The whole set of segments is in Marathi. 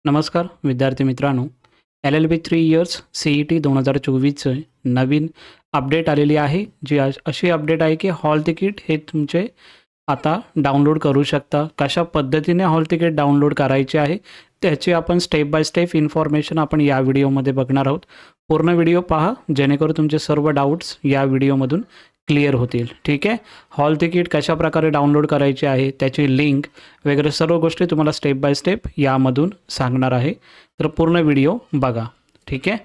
नमस्कार विद्यार्थी मित्रांनो, LLB 3 इयर्स CET 2024चे नवीन अपडेट आलेली आहे। जी अशी अपडेट आहे की हॉल तिकीट हे तुमचे आता डाउनलोड करू शकता। कशा पद्धतीने हॉल तिकीट डाउनलोड करायचे आहे त्याची आपण स्टेप बाय स्टेप इन्फॉर्मेशन आपण या व्हिडिओमध्ये बघणार आहोत। पूर्ण व्हिडिओ पहा जेणेकरून तुमचे सर्व डाउट्स या व्हिडिओमधून क्लियर होतील। ठीक आहे, हॉल तिकीट कशा प्रकारे डाउनलोड करायचे आहे त्याची लिंक वगैरे सर्व गोष्टी तुम्हाला स्टेप बाय स्टेप यामधून सांगणार आहे, तर पूर्ण व्हिडिओ बघा। ठीक आहे,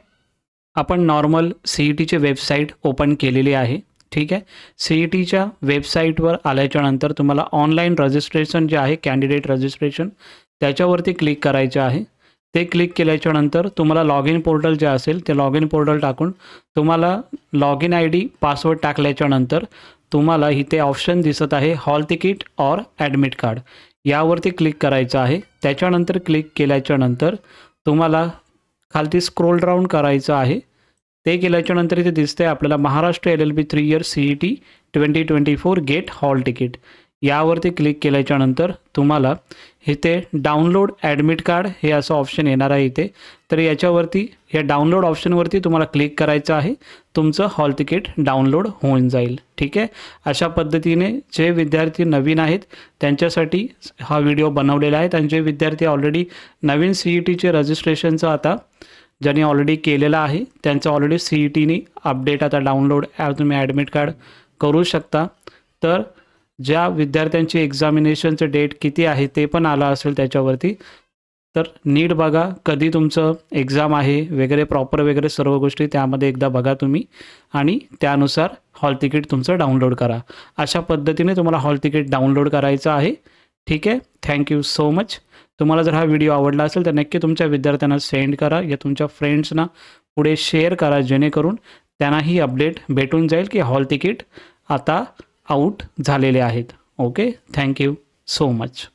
आपण नॉर्मल CETची वेबसाईट ओपन केलेली आहे। ठीक आहे, CETच्या वेबसाईटवर आल्याच्यानंतर तुम्हाला ऑनलाईन रजिस्ट्रेशन जे आहे कॅन्डिडेट रजिस्ट्रेशन त्याच्यावरती क्लिक करायचे आहे। ते क्लिक केल्याच्यानंतर तुम्हाला लॉग इन पोर्टल जे असेल ते लॉग इन पोर्टल टाकून तुम्हाला लॉग इन ID पासवर्ड टाकल्याच्यानंतर तुम्हाला इथे ऑप्शन दिसत आहे हॉल तिकीट और ॲडमिट कार्ड, यावरती क्लिक करायचं आहे। त्याच्यानंतर क्लिक केल्याच्यानंतर तुम्हाला खालती स्क्रोल डाऊन करायचं आहे। ते केल्याच्यानंतर इथे दिसते आपल्याला Maharashtra LLB 3 years CET 2024 get hall ticket, यावरती क्लिक केल्याच्यानंतर तुम्हाला इथे डाउनलोड ॲडमिट कार्ड हे असं ऑप्शन येणार आहे इथे। तर याच्यावरती या डाउनलोड ऑप्शनवरती तुम्हाला क्लिक करायचं आहे, तुमचं हॉल तिकीट डाउनलोड होऊन जाईल। ठीक आहे, अशा पद्धतीने जे विद्यार्थी नवीन आहेत त्यांच्यासाठी हा व्हिडिओ बनवलेला आहे। त्यांचे विद्यार्थी ऑलरेडी नवीन CETचे रजिस्ट्रेशनचं आता ज्यांनी ऑलरेडी केलेलं आहे त्यांचं ऑलरेडी CETनी अपडेट आता डाउनलोड तुम्ही ॲडमिट कार्ड करू शकता। तर ज्या विद्यार्थ्यांची एक्झामिनेशनचं डेट किती आहे ते पण आलं असेल त्याच्यावरती, तर नीट बघा कधी तुमचं एक्झाम आहे वगैरे प्रॉपर वगैरे सर्व गोष्टी त्यामध्ये एकदा बघा तुम्ही, आणि त्यानुसार हॉल तिकीट तुमचं डाउनलोड करा। अशा पद्धतीने तुम्हाला हॉल तिकीट डाउनलोड करायचं आहे। ठीक आहे, थँक्यू सो मच। तुम्हाला जर हा व्हिडिओ आवडला असेल तर नक्की तुमच्या विद्यार्थ्यांना सेंड करा या तुमच्या फ्रेंड्सना पुढे शेअर करा, जेणेकरून त्यांनाही अपडेट भेटून जाईल की हॉल तिकीट आता आउट झालेले आहेत। Okay, thank you so much.